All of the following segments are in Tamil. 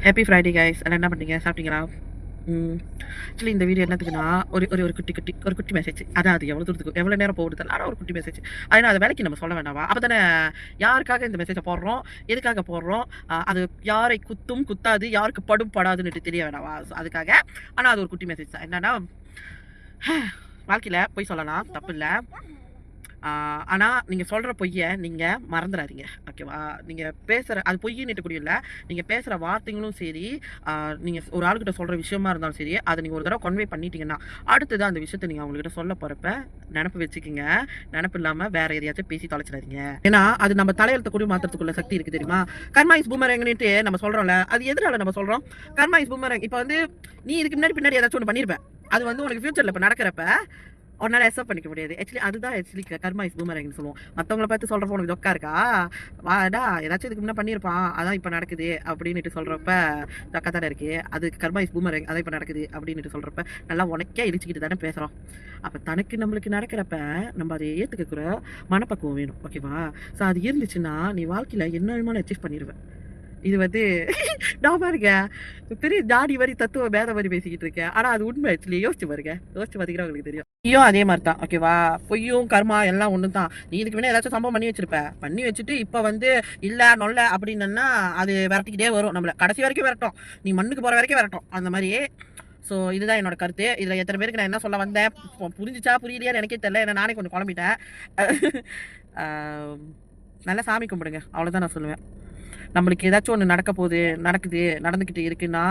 Happy Friday guys. எல்லாம் என்ன பண்ணீங்க? சாப்பிட்டீங்களா? ஆக்சுவலி இந்த வீடியோ என்னத்துக்குன்னா ஒரு ஒரு ஒரு குட்டி மெசேஜ். அதான் அது எவ்வளோ தூரத்துக்கு எவ்வளோ நேரம் போகுது தெரியல. ஆனால் ஒரு குட்டி மெசேஜ். அதனால் அதை வேலைக்கு நம்ம சொல்ல வேண்டாமா? அப்போ தானே யாருக்காக இந்த மெசேஜை போடுறோம், எதுக்காக போடுறோம், அது யாரை குத்தும் குத்தாது, யாருக்கு படும் படாதுன்னுட்டு தெரிய வேண்டாமா? அதுக்காக. ஆனால் அது ஒரு குட்டி மெசேஜ் தான். என்னன்னா, வாழ்க்கையில் போய் சொல்லலாம், தப்பு இல்லை. ஆனால் நீங்கள் சொல்கிற பொய்யை நீங்கள் மறந்துடாதீங்க, ஓகேவா? நீங்கள் பேசுகிற அது பொய்யின்னுட்டு கூட இல்லை, நீங்கள் பேசுகிற வார்த்தைகளும் சரி, நீங்கள் ஒரு ஆளுக்கிட்ட சொல்கிற விஷயமா இருந்தாலும் சரி, அதை நீங்கள் ஒரு தடவை கன்வே பண்ணிட்டீங்கன்னா அடுத்தது அந்த விஷயத்தை நீங்கள் அவங்ககிட்ட சொல்ல போகிறப்ப நினப்பு வச்சுக்கிங்க. நினப்பு இல்லாமல் வேற எதையாச்சும் பேசி தொலைச்சிடாதீங்க. ஏன்னா அது நம்ம தலையெழுத்த கூட மாற்றுறதுக்குள்ள சக்தி இருக்குது, தெரியுமா? கர்மா இஸ் பூமரங்னுட்டு நம்ம சொல்கிறோம்ல, அது எதனால நம்ம சொல்கிறோம் கர்மா இஸ் பூமரங்? இப்போ வந்து நீ இதுக்கு முன்னாடி பின்னாடி ஏதாச்சும் ஒன்று பண்ணியிருப்பேன், அது வந்து உனக்கு ஃபியூச்சரில் இப்போ நடக்கிறப்ப உன்னால அக்செப்ட் பண்ணிக்க முடியாது. ஆக்சுவலி அதுதான் ஆக்சுவலி கர்மா இஸ் பூமரங்னு சொல்லுவோம். மற்றவங்கள பார்த்து சொல்கிறப்ப உனக்கு ஜொக்கா இருக்கா? வாடா ஏதாச்சும் இதுக்கு முன்னே பண்ணியிருப்பான், அதான் இப்போ நடக்குது அப்படின்ட்டு சொல்கிறப்ப ஜொக்கா தானே இருக்குது. அது கர்மா இஸ் பூமரங், அதான் இப்போ நடக்குது அப்படின்ட்டு சொல்கிறப்ப நல்லா உனக்கே இடிச்சுக்கிட்டு தானே பேசுகிறோம். அப்போ தனக்கு நம்மளுக்கு நடக்கிறப்ப நம்ம அதை ஏற்றுக்கிற மனப்பக்குவம் வேணும், ஓகேவா? ஸோ அது இருந்துச்சுன்னா நீ வாழ்க்கையில் என்ன வேணுமானு அச்சீவ் பண்ணிடுவேன். இது வந்து நான் பாருங்க பெரிய ஜாடி மாதிரி தத்துவ பேத மாதிரி பேசிக்கிட்டு இருக்கேன், ஆனால் அது உண்மை. ஆக்சுவலி யோசிச்சு பாருங்க, யோசிச்சு பார்த்தீங்கன்னா உங்களுக்கு தெரியும். ஐயோ அதே மாதிரி தான், ஓகேவா? பொய்யும் கர்மா எல்லாம் ஒன்று தான். நீ இதுக்கு முன்னே ஏதாச்சும் சம்பவம் பண்ணி வச்சிருப்ப, பண்ணி வச்சுட்டு இப்போ வந்து இல்லை நொல்ல அப்படின்னா அது விரட்டிக்கிட்டே வரும் நம்மளை, கடைசி வரைக்கும் விரட்டும், நீ மண்ணுக்கு போகிற வரைக்கும் விரட்டும் அந்த மாதிரியே. ஸோ இதுதான் என்னோட கருத்து. இதில் எத்தனை பேருக்கு நான் என்ன சொல்ல வந்தேன், புரிஞ்சிச்சா புரியலையான்னு எனக்கே தெரியல, ஏன்னா நானே கொஞ்சம் குழம்பிட்டேன். நல்லா சாமி கும்பிடுங்க, அவ்வளோதான் நான் சொல்லுவேன். நம்மளுக்கு ஏதாச்சும் ஒன்று நடக்க போகுது, நடந்துக்கிட்டு இருக்குன்னா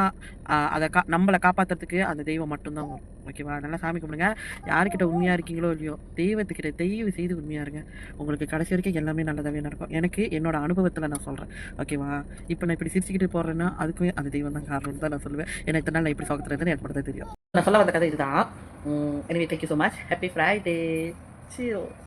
அதை நம்மளை காப்பாற்றுறதுக்கு அந்த தெய்வம் மட்டும்தான் வரும், ஓகேவா? நல்லா சாமி கும்பிடுங்க. யாருக்கிட்ட உண்மையாக இருக்கீங்களோ இல்லையோ, தெய்வத்துக்கிட்ட தயவு செய்து உண்மையாக இருங்க. உங்களுக்கு கடைசி வரைக்கும் எல்லாமே நல்லதாகவே நடக்கும். எனக்கு என்னோட அனுபவத்தில் நான் சொல்கிறேன், ஓகேவா? இப்போ நான் இப்படி சிரிச்சுக்கிட்டு போடுறேன்னா அதுக்கும் அந்த தெய்வம் தான் காரணம்னு தான் நான் சொல்லுவேன். ஏன்னா இத்தனை நாள் நான் இப்படி சோகத்தில் இருந்தேன்னு எனக்கு மட்டும் தான் தெரியும். நான் சொல்ல வந்த கதை இதுதான். எனவே thank you so much. Happy Friday. Zero.